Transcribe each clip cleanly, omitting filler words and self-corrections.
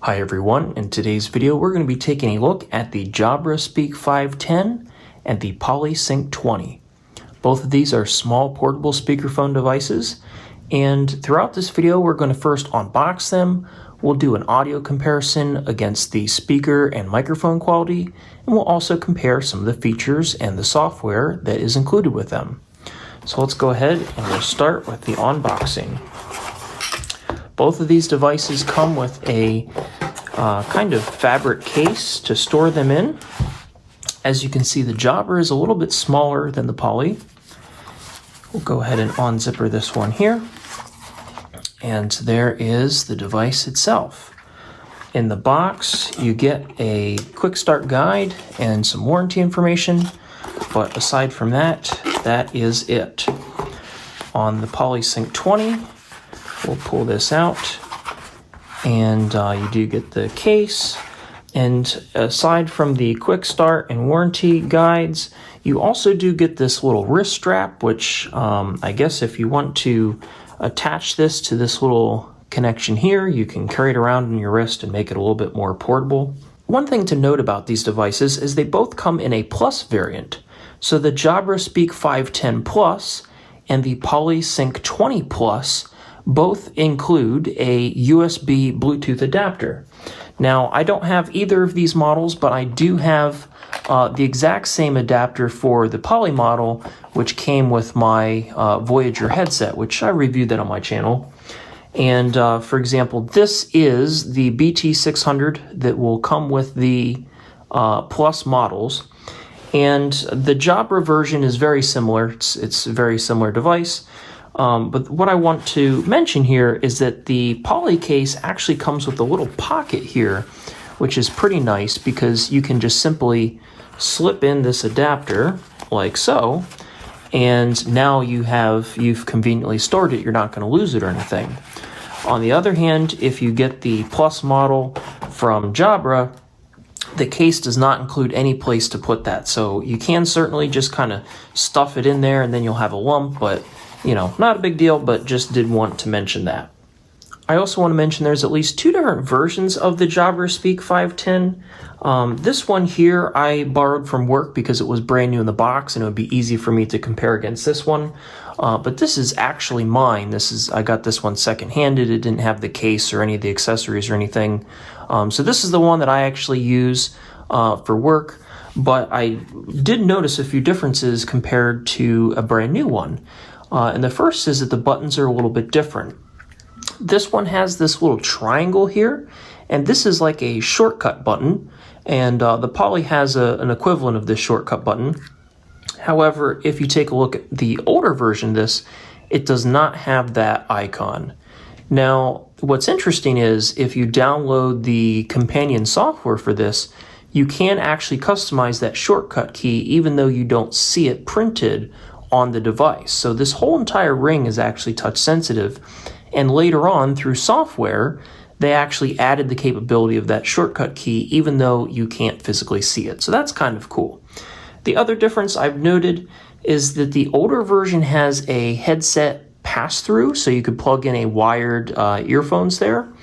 Hi everyone, in today's video we're going to be taking a look at the Jabra Speak 510 and the PolySync 20. Both of these are small portable speakerphone devices, and throughout this video we're going to first unbox them, we'll do an audio comparison against the speaker and microphone quality, and we'll also compare some of the features and the software that is included with them. So let's go ahead and we'll start with the unboxing. Both of these devices come with a kind of fabric case to store them in. As you can see, the Jabra is a little bit smaller than the Poly. We'll go ahead and unzipper this one here. And there is the device itself. In the box, you get a quick start guide and some warranty information. But aside from that, that is it. On the PolySync 20, we'll pull this out, and you do get the case. And aside from the quick start and warranty guides, you also do get this little wrist strap, which I guess if you want to attach this to this little connection here, you can carry it around in your wrist and make it a little bit more portable. One thing to note about these devices is they both come in a Plus variant. So the Jabra Speak 510 Plus and the PolySync 20 Plus both include a USB Bluetooth adapter. Now, I don't have either of these models, but I do have the exact same adapter for the Poly model, which came with my Voyager headset, which I reviewed that on my channel. And for example, this is the BT600 that will come with the Plus models. And the Jabra version is very similar. It's a very similar device. But what I want to mention here is that the Poly case actually comes with a little pocket here, which is pretty nice because you can just simply slip in this adapter like so, and now you've conveniently stored it. You're not going to lose it or anything. On the other hand, if you get the Plus model from Jabra, the case does not include any place to put that. So you can certainly just kind of stuff it in there and then you'll have a lump, but you know, not a big deal, but just did want to mention that. I also want to mention there's at least two different versions of the Jabra Speak 510. This one here I borrowed from work because it was brand new in the box and it would be easy for me to compare against this one. But this is actually mine. I got this one second-handed. It didn't have the case or any of the accessories or anything. So this is the one that I actually use for work. But I did notice a few differences compared to a brand new one. And the first is that the buttons are a little bit different. This one has this little triangle here, and this is like a shortcut button, and the Poly has an equivalent of this shortcut button. However, if you take a look at the older version of this, it does not have that icon. Now, what's interesting is if you download the companion software for this, you can actually customize that shortcut key even though you don't see it printed on the device. So this whole entire ring is actually touch sensitive, and later on through software they actually added the capability of that shortcut key even though you can't physically see it. So that's kind of cool. The other difference I've noted is that the older version has a headset pass-through, so you could plug in a wired earphones there,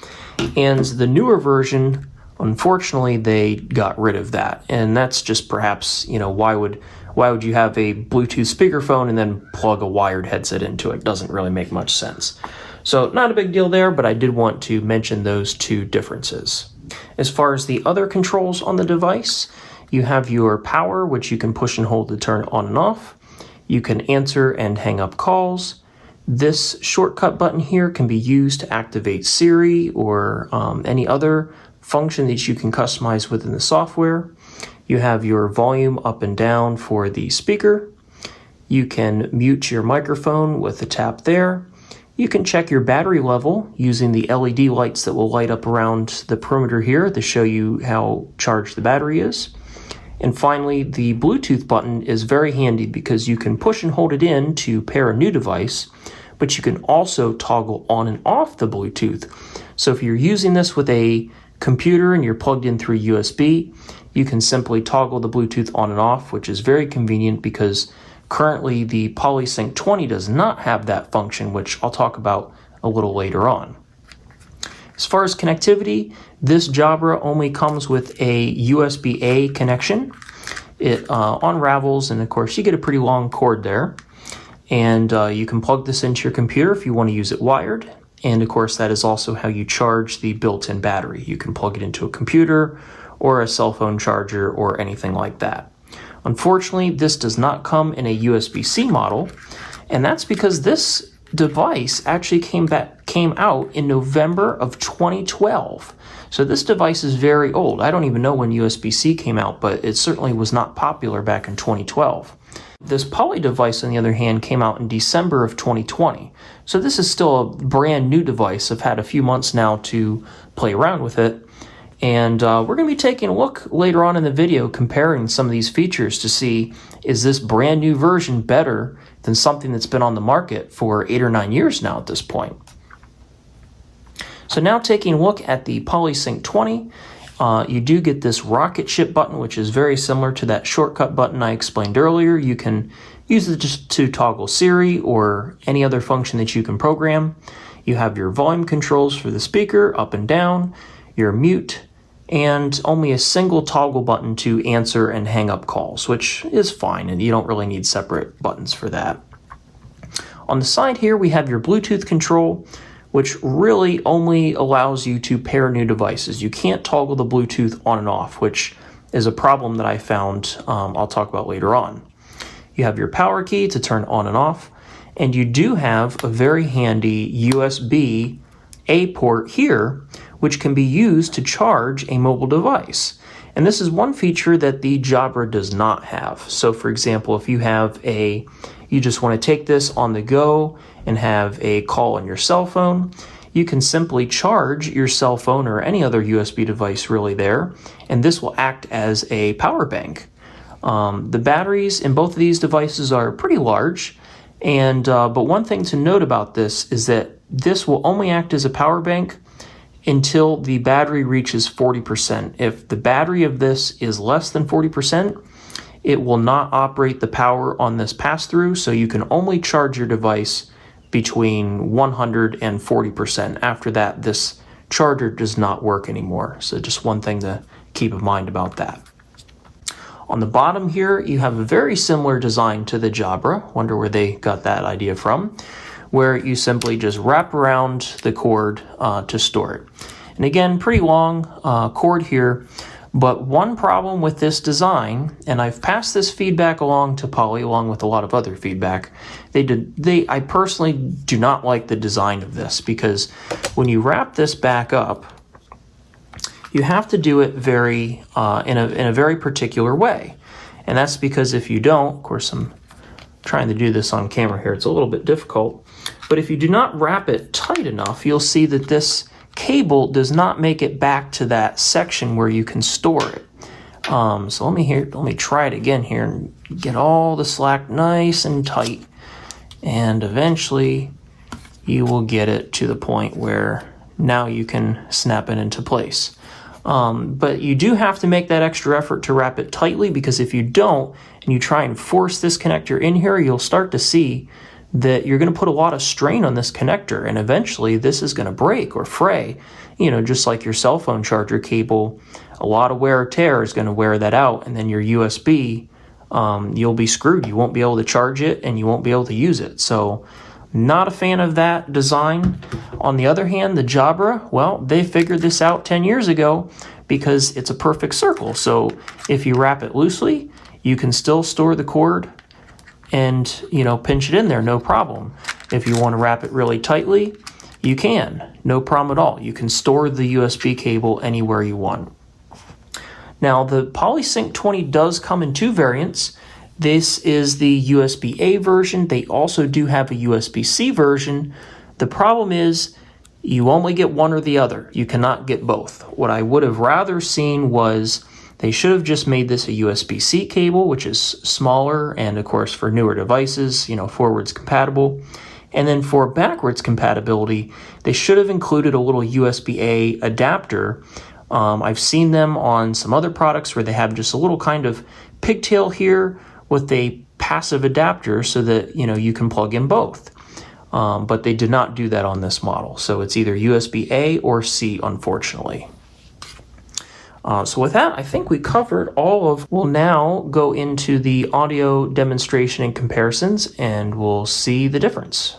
and the newer version, unfortunately, they got rid of that. And that's just perhaps, you know, why would you have a Bluetooth speakerphone and then plug a wired headset into it? Doesn't really make much sense. So not a big deal there, but I did want to mention those two differences. As far as the other controls on the device, you have your power, which you can push and hold to turn on and off. You can answer and hang up calls. This shortcut button here can be used to activate Siri or any other function that you can customize within the software. You have your volume up and down for the speaker. You can mute your microphone with a tap there. You can check your battery level using the LED lights that will light up around the perimeter here to show you how charged the battery is. And finally, the Bluetooth button is very handy because you can push and hold it in to pair a new device, but you can also toggle on and off the Bluetooth. So if you're using this with a computer and you're plugged in through USB, you can simply toggle the Bluetooth on and off, which is very convenient because currently the PolySync 20 does not have that function, which I'll talk about a little later on. As far as connectivity, this Jabra only comes with a USB-A connection. It unravels, and of course you get a pretty long cord there. And you can plug this into your computer if you want to use it wired. And of course that is also how you charge the built-in battery. You can plug it into a computer or a cell phone charger or anything like that. Unfortunately, this does not come in a USB-C model, and that's because this device actually came out in November of 2012. So this device is very old. I don't even know when USB-C came out, but it certainly was not popular back in 2012. This Poly device, on the other hand, came out in December of 2020. So this is still a brand new device. I've had a few months now to play around with it. And we're going to be taking a look later on in the video, comparing some of these features to see, is this brand new version better than something that's been on the market for 8 or 9 years now at this point. So now taking a look at the PolySync 20, you do get this rocket ship button, which is very similar to that shortcut button I explained earlier. You can use it just to toggle Siri or any other function that you can program. You have your volume controls for the speaker, up and down, your mute, and only a single toggle button to answer and hang up calls, which is fine, and you don't really need separate buttons for that. On the side here, we have your Bluetooth control, which really only allows you to pair new devices. You can't toggle the Bluetooth on and off, which is a problem that I found I'll talk about later on. You have your power key to turn on and off, and you do have a very handy USB-A port here, which can be used to charge a mobile device. And this is one feature that the Jabra does not have. So for example, if you just want to take this on the go and have a call on your cell phone, you can simply charge your cell phone or any other USB device really there, and this will act as a power bank. The batteries in both of these devices are pretty large, and but one thing to note about this is that this will only act as a power bank until the battery reaches 40%. If the battery of this is less than 40%, it will not operate the power on this pass-through, so you can only charge your device between 100 and 40%. After that, this charger does not work anymore. So just one thing to keep in mind about that. On the bottom here, you have a very similar design to the Jabra. Wonder where they got that idea from, where you simply just wrap around the cord to store it. And again, pretty long cord here, but one problem with this design, and I've passed this feedback along to Poly along with a lot of other feedback, I personally do not like the design of this, because when you wrap this back up, you have to do it in a very particular way. And that's because if you don't, of course I'm trying to do this on camera here, it's a little bit difficult, but if you do not wrap it tight enough, you'll see that this cable does not make it back to that section where you can store it. So let me try it again here and get all the slack nice and tight, and eventually you will get it to the point where now you can snap it into place. But you do have to make that extra effort to wrap it tightly, because if you don't and you try and force this connector in here, you'll start to see that you're going to put a lot of strain on this connector, and eventually this is going to break or fray. You know, just like your cell phone charger cable, a lot of wear or tear is going to wear that out, and then your USB, you'll be screwed. You won't be able to charge it and you won't be able to use it. So not a fan of that design. On the other hand, the Jabra, well, they figured this out 10 years ago because it's a perfect circle. So if you wrap it loosely, you can still store the cord and, you know, pinch it in there, no problem. If you want to wrap it really tightly, you can, no problem at all. You can store the USB cable anywhere you want. Now, the PolySync 20 does come in two variants. This is the USB-A version. They also do have a USB-C version. The problem is you only get one or the other. You cannot get both. What I would have rather seen was they should have just made this a USB-C cable, which is smaller and, of course, for newer devices, you know, forwards compatible. And then for backwards compatibility, they should have included a little USB-A adapter. I've seen them on some other products where they have just a little kind of pigtail here with a passive adapter so that, you know, you can plug in both. but they did not do that on this model. So it's either USB-A or C, unfortunately. So with that, I think we covered all of. We'll now go into the audio demonstration and comparisons, and we'll see the difference.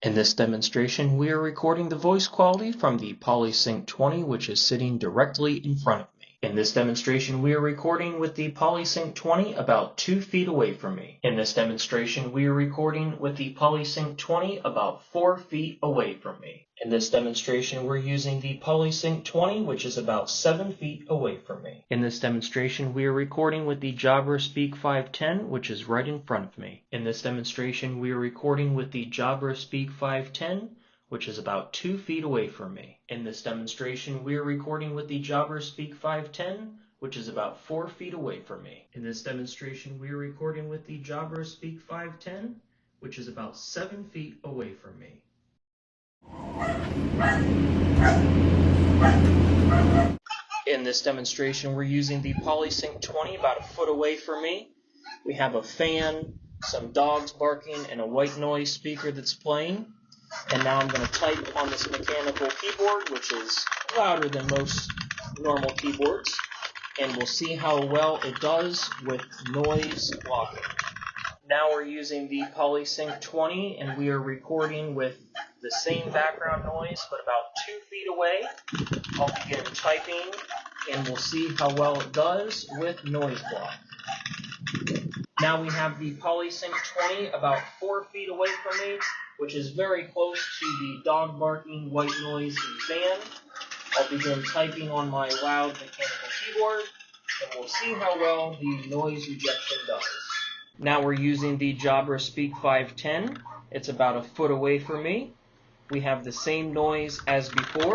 In this demonstration, we are recording the voice quality from the PolySync 20, which is sitting directly in front of me. In this demonstration, we are recording with the PolySync 20 about 2 feet away from me. In this demonstration, we are recording with the PolySync 20 about 4 feet away from me. In this demonstration, we're using the PolySync 20, which is about 7 feet away from me. In this demonstration, we are recording with the Jabra Speak 510, which is right in front of me. In this demonstration, we are recording with the Jabra Speak 510, which is about 2 feet away from me. In this demonstration, we are recording with the Jabra Speak 510, which is about 4 feet away from me. In this demonstration, we are recording with the Jabra Speak 510, which is about 7 feet away from me. In this demonstration, we're using the PolySync 20 about a foot away from me. We have a fan, some dogs barking, and a white noise speaker that's playing. And now I'm going to type on this mechanical keyboard, which is louder than most normal keyboards. And we'll see how well it does with noise blocking. Now we're using the PolySync 20, and we are recording with the same background noise, but about 2 feet away. I'll begin typing, and we'll see how well it does with noise block. Now we have the PolySync 20 about 4 feet away from me, which is very close to the dog barking, white noise, and fan. I'll begin typing on my loud mechanical keyboard, and we'll see how well the noise rejection does. Now we're using the Jabra Speak 510. It's about a foot away from me. We have the same noise as before,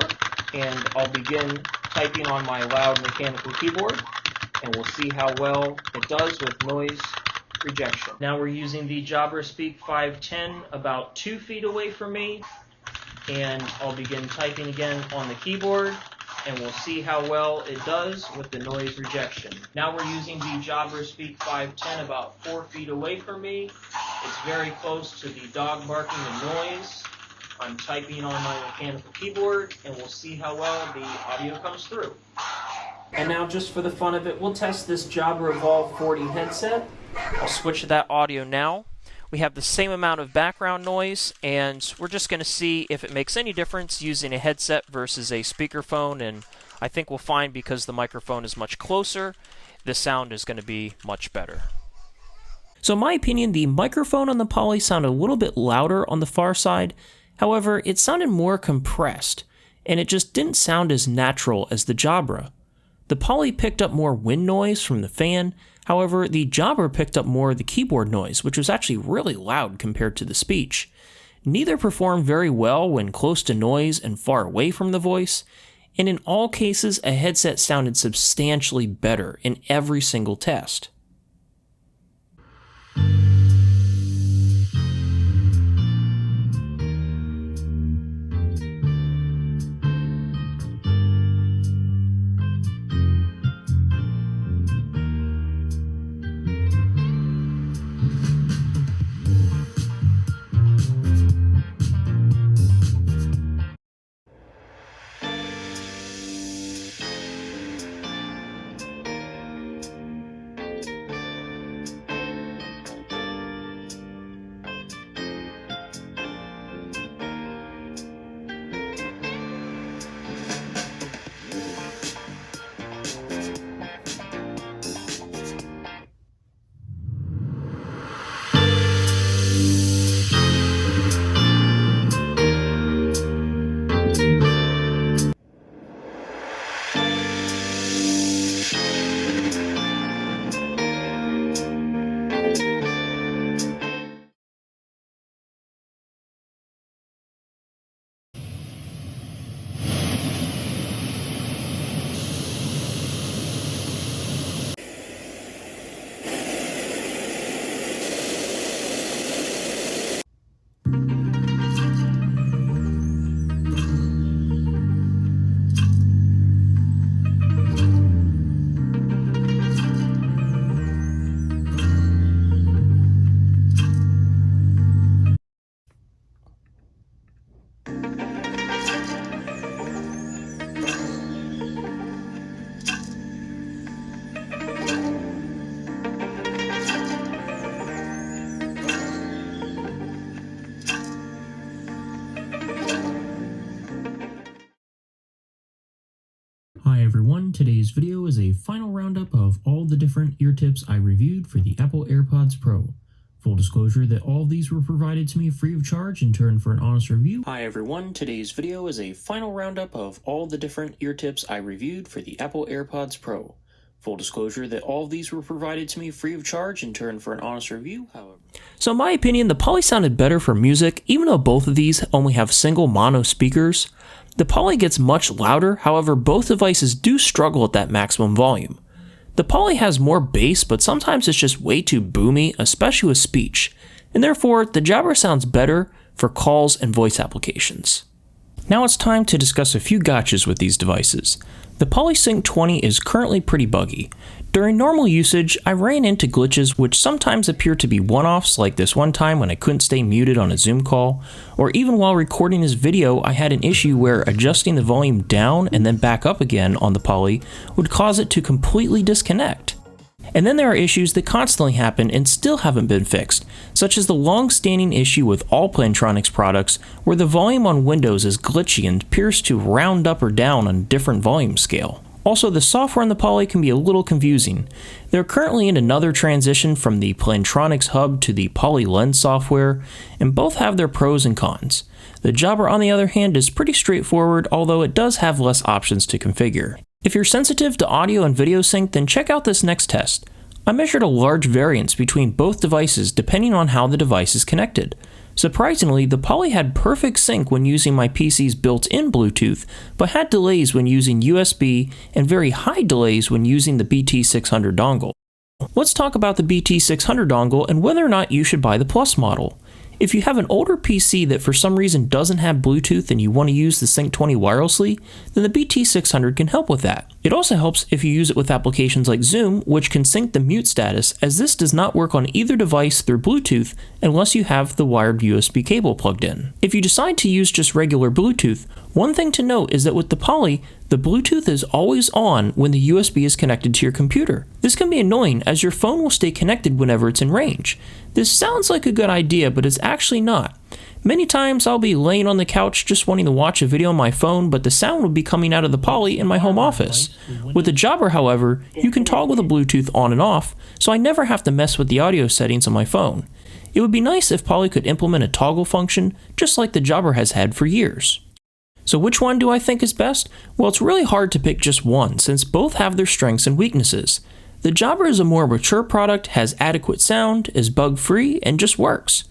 and I'll begin typing on my loud mechanical keyboard, and we'll see how well it does with noise rejection. Now we're using the Jabra Speak 510 about 2 feet away from me, and I'll begin typing again on the keyboard, and we'll see how well it does with the noise rejection. Now we're using the Jabra Speak 510 about 4 feet away from me. It's very close to the dog barking and noise. I'm typing on my mechanical keyboard, and we'll see how well the audio comes through. And now, just for the fun of it, we'll test this Jabra Evolve 40 headset. I'll switch to that audio now. We have the same amount of background noise, and we're just going to see if it makes any difference using a headset versus a speakerphone, and I think we'll find because the microphone is much closer, the sound is going to be much better. So in my opinion, the microphone on the Poly sounded a little bit louder on the far side. However, it sounded more compressed, and it just didn't sound as natural as the Jabra. The Poly picked up more wind noise from the fan. However, the Jabra picked up more of the keyboard noise, which was actually really loud compared to the speech. Neither performed very well when close to noise and far away from the voice, and in all cases, a headset sounded substantially better in every single test. Hi everyone, today's video is a final roundup of all the different ear tips I reviewed for the Apple AirPods Pro. Full disclosure that all of these were provided to me free of charge in turn for an honest review. Hi everyone, today's video is a final roundup of all the different ear tips I reviewed for the Apple AirPods Pro. Full disclosure that all of these were provided to me free of charge in turn for an honest review, however. So in my opinion, the Poly sounded better for music, even though both of these only have single mono speakers. The Poly gets much louder, however both devices do struggle at that maximum volume. The Poly has more bass, but sometimes it's just way too boomy, especially with speech, and therefore the Jabra sounds better for calls and voice applications. Now it's time to discuss a few gotchas with these devices. The Poly Sync 20 is currently pretty buggy. During normal usage, I ran into glitches which sometimes appear to be one-offs, like this one time when I couldn't stay muted on a Zoom call, or even while recording this video I had an issue where adjusting the volume down and then back up again on the Poly would cause it to completely disconnect. And then there are issues that constantly happen and still haven't been fixed, such as the long-standing issue with all Plantronics products where the volume on Windows is glitchy and appears to round up or down on a different volume scale. Also, the software on the Poly can be a little confusing. They're currently in another transition from the Plantronics Hub to the Poly Lens software, and both have their pros and cons. The Jabra, on the other hand, is pretty straightforward, although it does have less options to configure. If you're sensitive to audio and video sync, then check out this next test. I measured a large variance between both devices depending on how the device is connected. Surprisingly, the Poly had perfect sync when using my PC's built-in Bluetooth, but had delays when using USB and very high delays when using the BT600 dongle. Let's talk about the BT600 dongle and whether or not you should buy the Plus model. If you have an older PC that for some reason doesn't have Bluetooth and you want to use the Sync 20 wirelessly, then the BT600 can help with that. It also helps if you use it with applications like Zoom, which can sync the mute status, as this does not work on either device through Bluetooth unless you have the wired USB cable plugged in. If you decide to use just regular Bluetooth, one thing to note is that with the Poly, the Bluetooth is always on when the USB is connected to your computer. This can be annoying as your phone will stay connected whenever it's in range. This sounds like a good idea, but it's actually not. Many times I'll be laying on the couch just wanting to watch a video on my phone, but the sound will be coming out of the Poly in my home office. With the Jabra, however, you can toggle the Bluetooth on and off, so I never have to mess with the audio settings on my phone. It would be nice if Poly could implement a toggle function, just like the Jabra has had for years. So which one do I think is best? Well, it's really hard to pick just one, since both have their strengths and weaknesses. The Jabra is a more mature product, has adequate sound, is bug-free, and just works.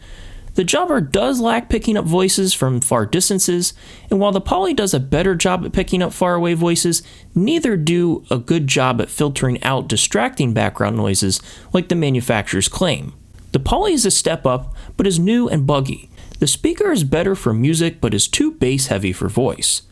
The Jabra does lack picking up voices from far distances, and while the Poly does a better job at picking up faraway voices, neither do a good job at filtering out distracting background noises like the manufacturers claim. The Poly is a step up, but is new and buggy. The speaker is better for music, but is too bass-heavy for voice.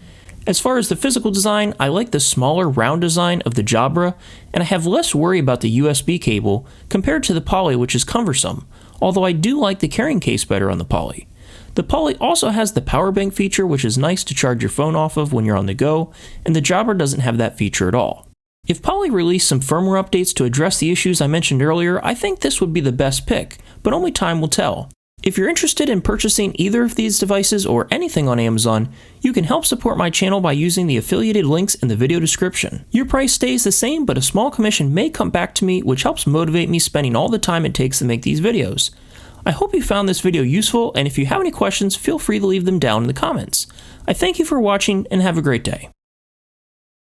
As far as the physical design, I like the smaller round design of the Jabra, and I have less worry about the USB cable compared to the Poly, which is cumbersome, although I do like the carrying case better on the Poly. The Poly also has the power bank feature, which is nice to charge your phone off of when you're on the go, and the Jabra doesn't have that feature at all. If Poly released some firmware updates to address the issues I mentioned earlier, I think this would be the best pick, but only time will tell. If you're interested in purchasing either of these devices or anything on Amazon, you can help support my channel by using the affiliated links in the video description. Your price stays the same, but a small commission may come back to me, which helps motivate me spending all the time it takes to make these videos. I hope you found this video useful, and if you have any questions, feel free to leave them down in the comments. I thank you for watching and have a great day.